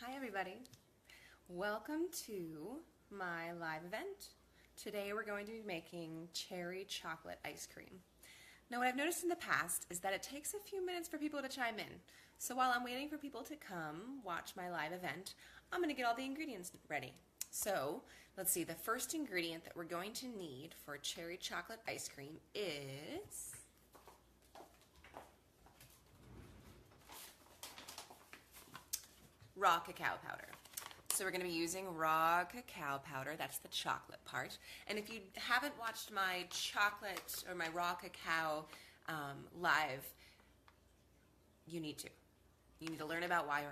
Hi everybody, welcome to my live event. Today we're going to be making cherry chocolate ice cream. Now what I've noticed in the past is that it takes a few minutes for people to chime in. So while I'm waiting for people to come watch my live event, I'm going to get all the ingredients ready. So let's see, the first ingredient that we're going to need for cherry chocolate ice cream is raw cacao powder. So we're going to be using raw cacao powder, that's the chocolate part. And if you haven't watched my chocolate or my raw cacao live, you need to. You need to learn about why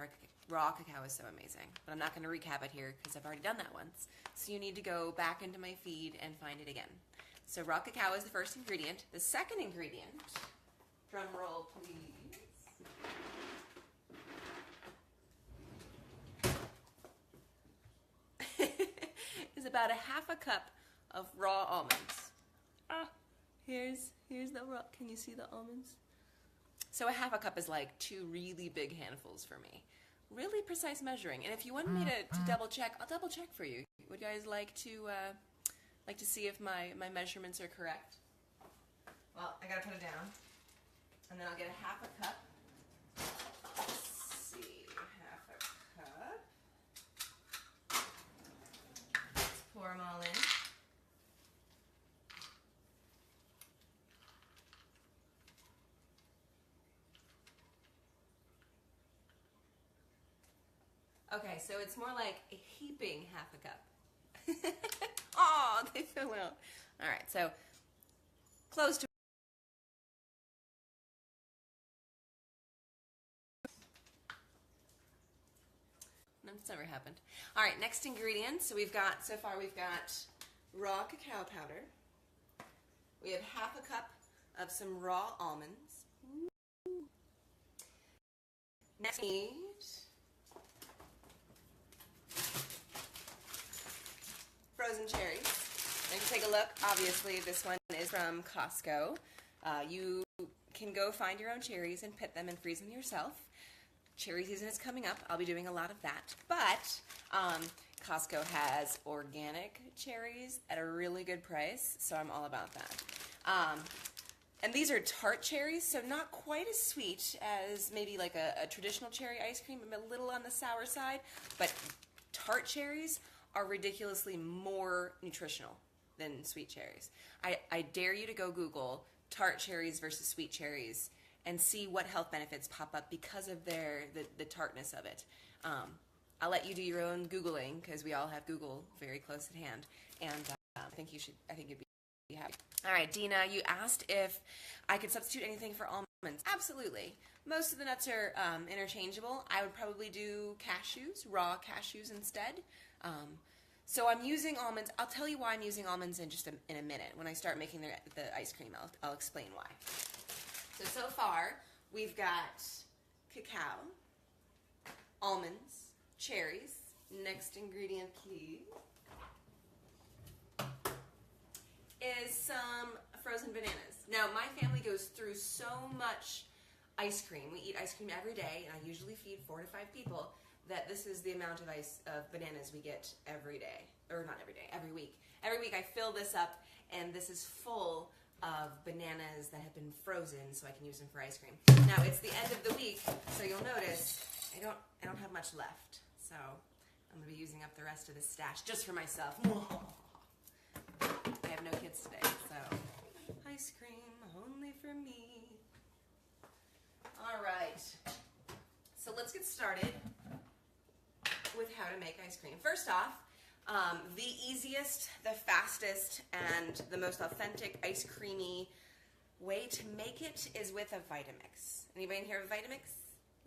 raw cacao is so amazing. But I'm not going to recap it here because I've already done that once. So you need to go back into my feed and find it again. So raw cacao is the first ingredient. The second ingredient, drum roll please, is about a half a cup of raw almonds. Here's the raw, can you see the almonds? So a half a cup is like two really big handfuls for me. Really precise measuring. And if you want me to double check, I'll double check for you. Would you guys like to see if my measurements are correct? Well, I gotta put it down. And then I'll get a half a cup. Let's see, half a cup. Let's pour them all in. Okay, so it's more like a heaping half a cup. Oh, they fell out. All right, so close to. No, it's never happened. All right, next ingredients. So so far we've got raw cacao powder. We have half a cup of some raw almonds. Next we need frozen cherries. And you can take a look. Obviously, this one is from Costco. You can go find your own cherries and pit them and freeze them yourself. Cherry season is coming up. I'll be doing a lot of that. But Costco has organic cherries at a really good price, so I'm all about that. And these are tart cherries, so not quite as sweet as maybe like a traditional cherry ice cream, a little on the sour side, but tart cherries are ridiculously more nutritional than sweet cherries. I dare you to go Google tart cherries versus sweet cherries and see what health benefits pop up because of the tartness of it. I'll let you do your own Googling because we all have Google very close at hand, and I think you'd be happy. All right, Dina, you asked if I could substitute anything for almonds. Absolutely. Most of the nuts are interchangeable. I would probably do cashews, raw cashews instead. So I'm using almonds. I'll tell you why I'm using almonds in just in a minute. When I start making the ice cream, I'll explain why. So far, we've got cacao, almonds, cherries. Next ingredient, please, is some frozen bananas. Now, my family goes through so much ice cream. We eat ice cream every day, and I usually feed 4 to 5 people, that this is the amount of bananas we get every day. Or not every day, every week. Every week I fill this up, and this is full of bananas that have been frozen so I can use them for ice cream. Now, it's the end of the week, so you'll notice I don't have much left. So I'm going to be using up the rest of this stash just for myself. I have no kids today, so ice cream only for me. All right, so let's get started with how to make ice cream. First off, the easiest, the fastest, and the most authentic ice creamy way to make it is with a Vitamix. Anybody in here have a Vitamix?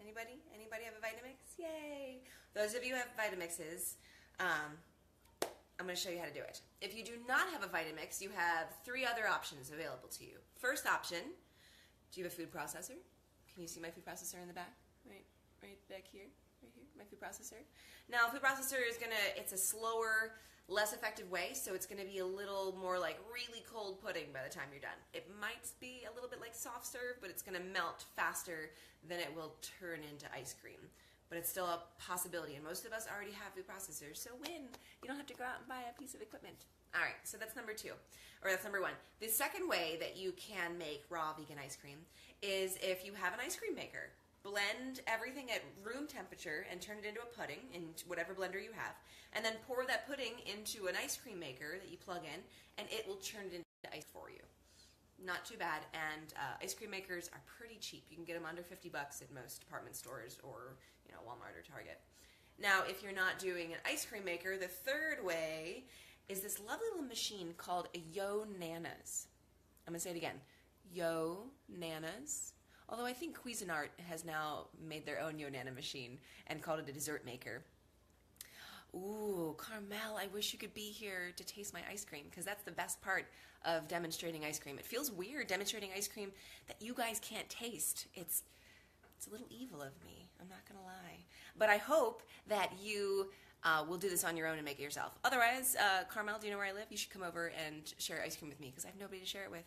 Anybody? Anybody have a Vitamix? Yay! Those of you who have Vitamixes, I'm going to show you how to do it. If you do not have a Vitamix, you have 3 other options available to you. First option, do you have a food processor? Can you see my food processor in the back? Right back here. Right here, my food processor. Now, food processor is it's a slower, less effective way, so it's gonna be a little more like really cold pudding by the time you're done. It might be a little bit like soft serve, but it's gonna melt faster than it will turn into ice cream. but it's still a possibility, and most of us already have food processors, so win. You don't have to go out and buy a piece of equipment. All right, so that's number two, or that's number one. The second way that you can make raw vegan ice cream is if you have an ice cream maker. Blend everything at room temperature and turn it into a pudding in whatever blender you have, and then pour that pudding into an ice cream maker that you plug in, and it will turn it into ice for you. Not too bad, and ice cream makers are pretty cheap. You can get them under $50 at most department stores or Walmart or Target. Now, if you're not doing an ice cream maker, the third way is this lovely little machine called a Yo Nanas. I'm going to say it again. Yo Nanas. Although I think Cuisinart has now made their own Yo Nana machine and called it a dessert maker. Ooh, Carmel, I wish you could be here to taste my ice cream, because that's the best part of demonstrating ice cream. It feels weird demonstrating ice cream that you guys can't taste. It's a little evil of me, I'm not going to lie. But I hope that you will do this on your own and make it yourself. Otherwise, Carmel, do you know where I live? You should come over and share ice cream with me, because I have nobody to share it with.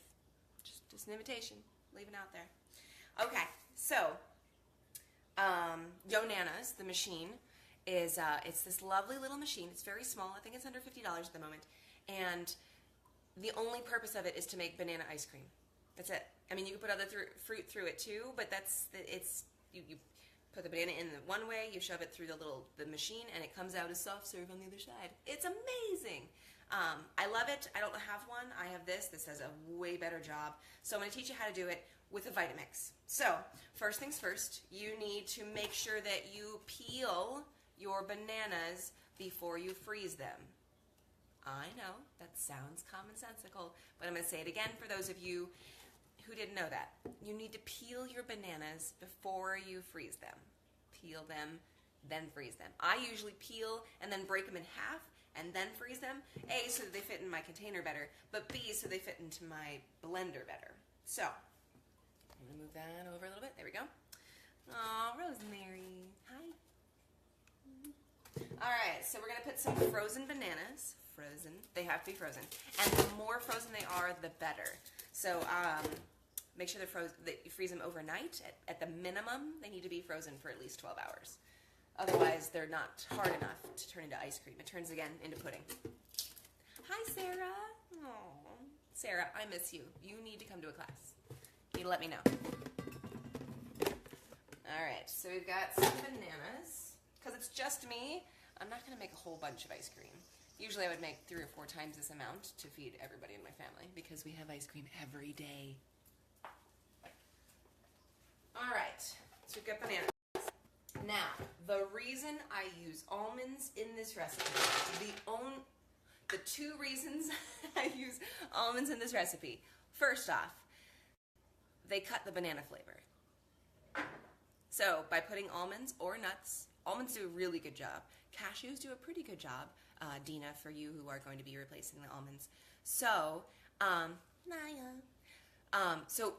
Just an invitation, leaving out there. Okay, so Yo Nanas, the machine, is it's this lovely little machine. It's very small. I think it's under $50 at the moment. And the only purpose of it is to make banana ice cream. That's it. I mean, you can put other fruit through it too, but you put the banana in the one way, you shove it through the machine, and it comes out as soft serve on the other side. It's amazing. I love it. I don't have one. I have this. This does a way better job. So I'm going to teach you how to do it with a Vitamix. So first things first, you need to make sure that you peel your bananas before you freeze them. I know, that sounds commonsensical, but I'm going to say it again for those of you who didn't know that. You need to peel your bananas before you freeze them. Peel them, then freeze them. I usually peel and then break them in half and then freeze them. A, so that they fit in my container better, but B, so they fit into my blender better. So, I'm going to move that over a little bit. There we go. Aw, Rosemary. Hi. All right, so we're going to put some frozen bananas. Frozen. They have to be frozen. And the more frozen they are, the better. So make sure that you freeze them overnight. At the minimum, they need to be frozen for at least 12 hours. Otherwise, they're not hard enough to turn into ice cream. It turns, again, into pudding. Hi, Sarah. Aww. Sarah, I miss you. You need to come to a class. You need to let me know. All right, so we've got some bananas. Because it's just me, I'm not going to make a whole bunch of ice cream. Usually I would make 3 or 4 times this amount to feed everybody in my family because we have ice cream every day. All right, so we've got bananas. Now, the reason I use almonds in this recipe, the 2 reasons I use almonds in this recipe. First off, they cut the banana flavor. So by putting almonds or nuts, almonds do a really good job. Cashews do a pretty good job, Dina, for you who are going to be replacing the almonds. So, so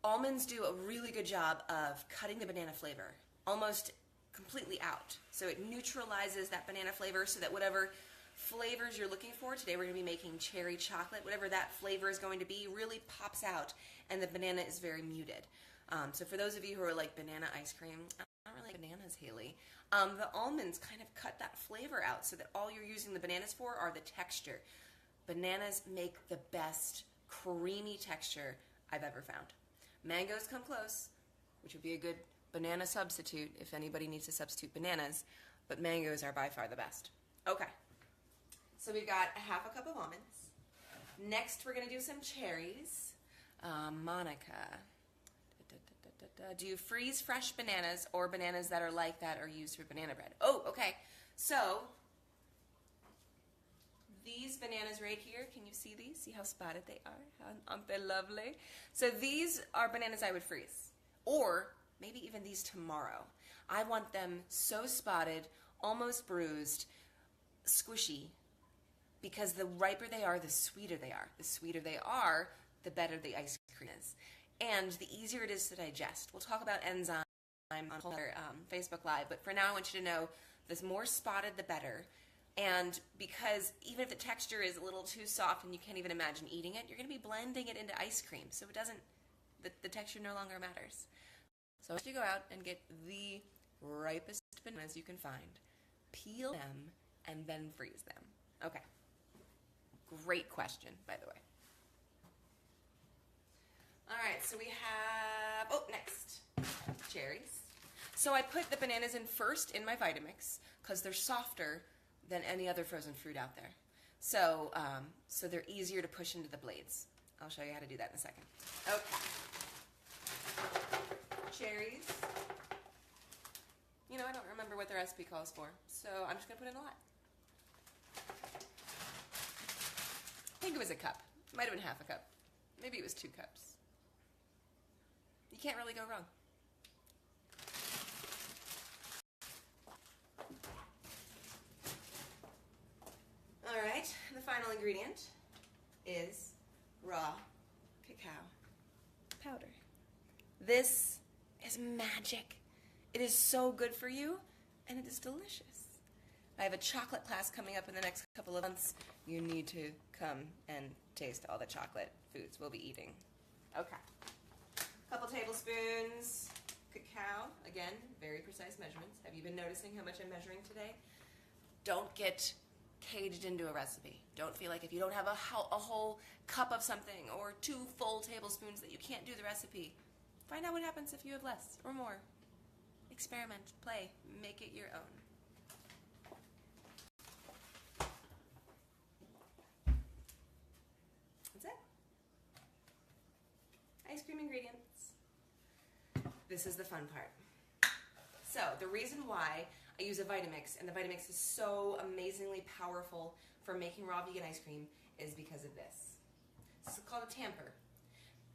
almonds do a really good job of cutting the banana flavor almost completely out. So it neutralizes that banana flavor so that whatever flavors you're looking for, today we're going to be making cherry chocolate, whatever that flavor is going to be really pops out and the banana is very muted. So for those of you who are like banana ice cream, I don't really like bananas, Haley. The almonds kind of cut that flavor out so that all you're using the bananas for are the texture. Bananas make the best creamy texture I've ever found. Mangoes come close, which would be a good banana substitute if anybody needs to substitute bananas, but mangoes are by far the best. Okay, so we've got a half a cup of almonds. Next, we're going to do some cherries. Monica, do you freeze fresh bananas or bananas that are like that are used for banana bread? Oh, okay. So, these bananas right here, can you see these? See how spotted they are? Aren't they lovely? So these are bananas I would freeze. Or maybe even these tomorrow. I want them so spotted, almost bruised, squishy, because the riper they are, the sweeter they are. The sweeter they are, the better the ice cream is. And the easier it is to digest. We'll talk about enzyme on another Facebook Live, but for now I want you to know the more spotted the better. And because even if the texture is a little too soft and you can't even imagine eating it, you're going to be blending it into ice cream, so it doesn't, the texture no longer matters. So I want you to go out and get the ripest bananas you can find, peel them, and then freeze them. Okay. Great question, by the way. All right, so we have, next, cherries. So I put the bananas in first in my Vitamix because they're softer than any other frozen fruit out there. So, so they're easier to push into the blades. I'll show you how to do that in a second. Okay. Cherries. You know, I don't remember what the recipe calls for, so I'm just going to put in a lot. I think it was a cup. It might have been half a cup. Maybe it was 2 cups. You can't really go wrong. All right, the final ingredient is raw cacao powder. This is magic. It is so good for you, and it is delicious. I have a chocolate class coming up in the next couple of months. You need to come and taste all the chocolate foods we'll be eating. Okay. A couple tablespoons cacao. Again, very precise measurements. Have you been noticing how much I'm measuring today? Don't get caged into a recipe. Don't feel like if you don't have a whole cup of something or 2 full tablespoons that you can't do the recipe. Find out what happens if you have less or more. Experiment, play, make it your own. That's it. Ice cream ingredients. This is the fun part. So the reason why I use a Vitamix, and the Vitamix is so amazingly powerful for making raw vegan ice cream, is because of this. This is called a tamper.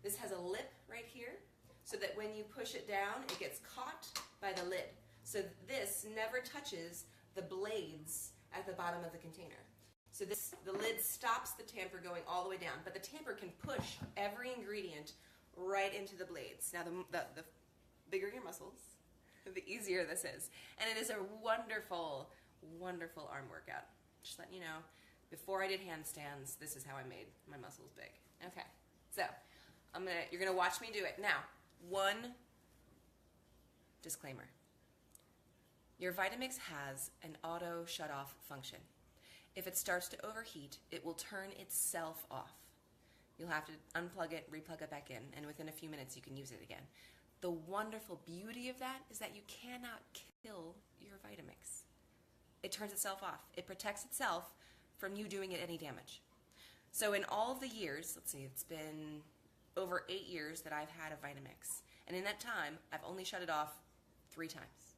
This has a lip right here, so that when you push it down, it gets caught by the lid. So this never touches the blades at the bottom of the container. So the lid stops the tamper going all the way down, but the tamper can push every ingredient right into the blades. Now the bigger your muscles, the easier this is. And it is a wonderful, wonderful arm workout. Just letting you know, before I did handstands, this is how I made my muscles big. Okay, so you're gonna watch me do it. Now, one disclaimer. Your Vitamix has an auto shut-off function. If it starts to overheat, it will turn itself off. You'll have to unplug it, replug it back in, and within a few minutes you can use it again. The wonderful beauty of that is that you cannot kill your Vitamix. It turns itself off. It protects itself from you doing it any damage. So in all of the years, let's see, it's been over 8 years that I've had a Vitamix. And in that time, I've only shut it off 3 times.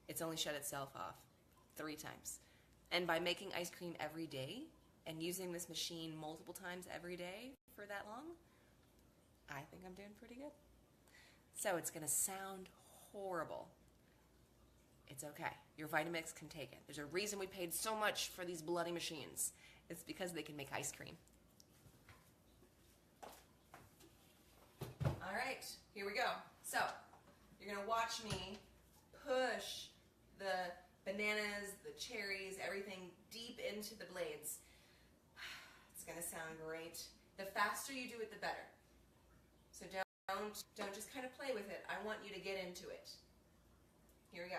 It's only shut itself off 3 times. And by making ice cream every day and using this machine multiple times every day for that long, I think I'm doing pretty good. So it's going to sound horrible. It's okay. Your Vitamix can take it. There's a reason we paid so much for these bloody machines. It's because they can make ice cream. All right, here we go. So you're going to watch me push the bananas, the cherries, everything deep into the blades. It's going to sound great. The faster you do it, the better. So don't just kind of play with it. I want you to get into it. Here we go.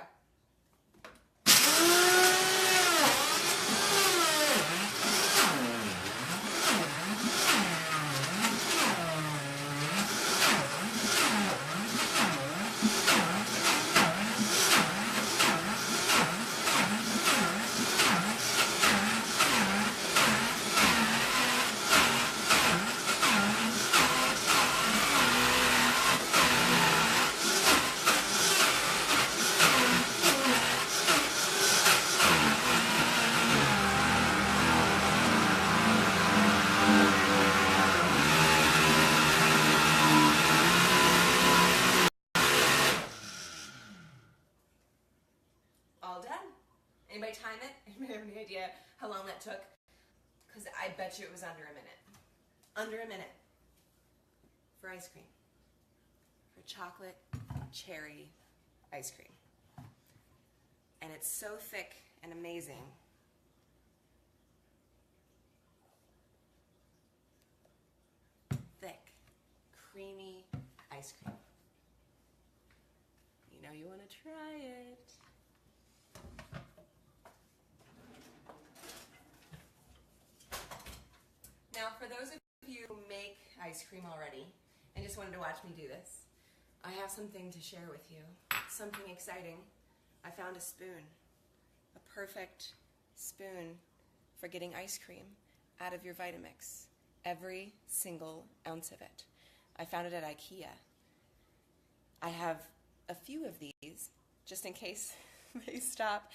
All done. Anybody time it? Anybody have any idea how long that took? Because I bet you it was under a minute. Under a minute. For ice cream. For chocolate cherry ice cream. And it's so thick and amazing. Thick, creamy ice cream. You know you you want to try it. Now, for those of you who make ice cream already and just wanted to watch me do this, I have something to share with you. Something exciting. I found a spoon. A perfect spoon for getting ice cream out of your Vitamix. Every single ounce of it. I found it at IKEA. I have a few of these, just in case they stop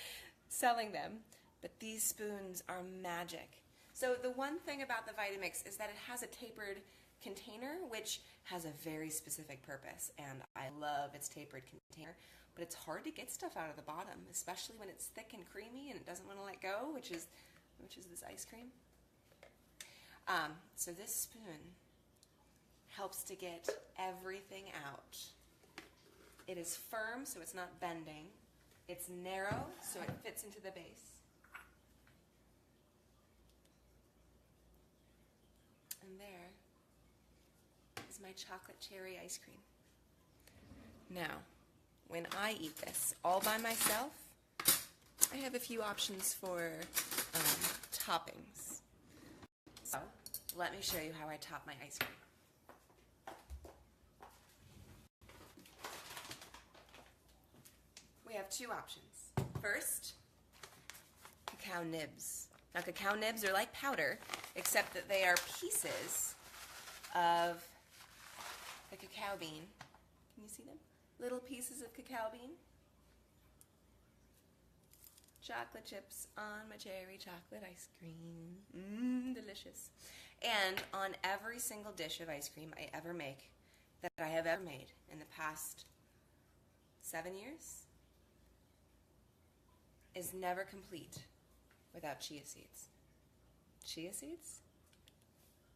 selling them, but these spoons are magic. So the one thing about the Vitamix is that it has a tapered container, which has a very specific purpose, and I love its tapered container, but it's hard to get stuff out of the bottom, especially when it's thick and creamy and it doesn't want to let go, which is this ice cream. So this spoon helps to get everything out. It is firm, so it's not bending. It's narrow, so it fits into the base. And there is my chocolate cherry ice cream. Now, when I eat this all by myself, I have a few options for toppings. So, let me show you how I top my ice cream. We have two options. First, cacao nibs. Now, cacao nibs are like powder, except that they are pieces of the cacao bean. Can you see them? Little pieces of cacao bean. Chocolate chips on my cherry chocolate ice cream. Delicious. And on every single dish of ice cream I ever make, that I have ever made in the past 7 years, is never complete without chia seeds. Chia seeds?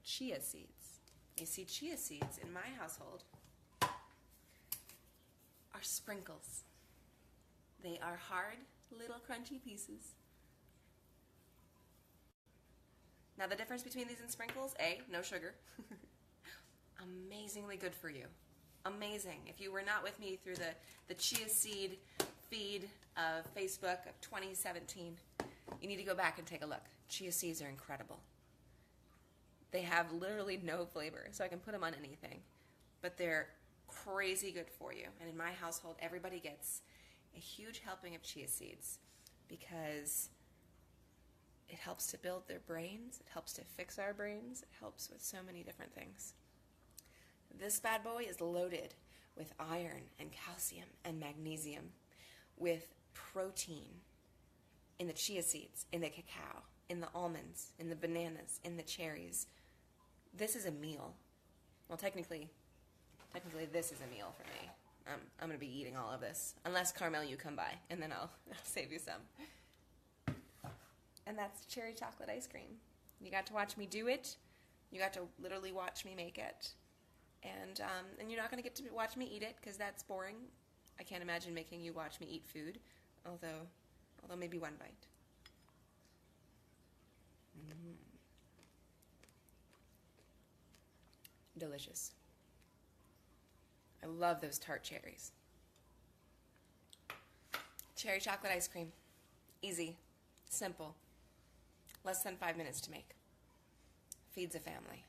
Chia seeds. You see, chia seeds in my household are sprinkles. They are hard, little crunchy pieces. Now the difference between these and sprinkles, A, no sugar. Amazingly good for you. Amazing. If you were not with me through the chia seed feed of Facebook of 2017, you need to go back and take a look. Chia seeds are incredible. They have literally no flavor, so I can put them on anything. But they're crazy good for you. And in my household, everybody gets a huge helping of chia seeds because it helps to build their brains, it helps to fix our brains, it helps with so many different things. This bad boy is loaded with iron and calcium and magnesium, with protein in the chia seeds, in the cacao, in the almonds, in the bananas, in the cherries. This is a meal. Well, technically this is a meal for me. I'm going to be eating all of this, unless Carmel, you come by, and then I'll save you some. And that's cherry chocolate ice cream. You got to watch me do it. You got to literally watch me make it. And you're not going to get to watch me eat it, because that's boring. I can't imagine making you watch me eat food, although maybe one bite. Delicious. I love those tart cherries. Cherry chocolate ice cream. Easy. Simple. Less than 5 minutes to make. Feeds a family.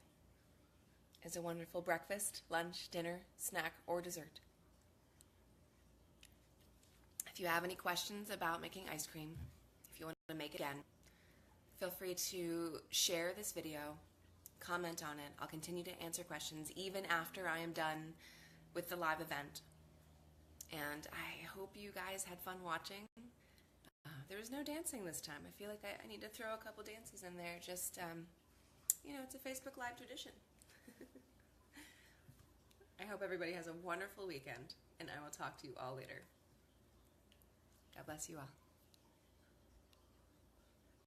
Is a wonderful breakfast, lunch, dinner, snack, or dessert. If you have any questions about making ice cream, if you want to make it again, feel free to share this video, comment on it. I'll continue to answer questions even after I am done with the live event. And I hope you guys had fun watching. There was no dancing this time. I feel like I need to throw a couple dances in there. Just, it's a Facebook Live tradition. I hope everybody has a wonderful weekend, and I will talk to you all later. God bless you all.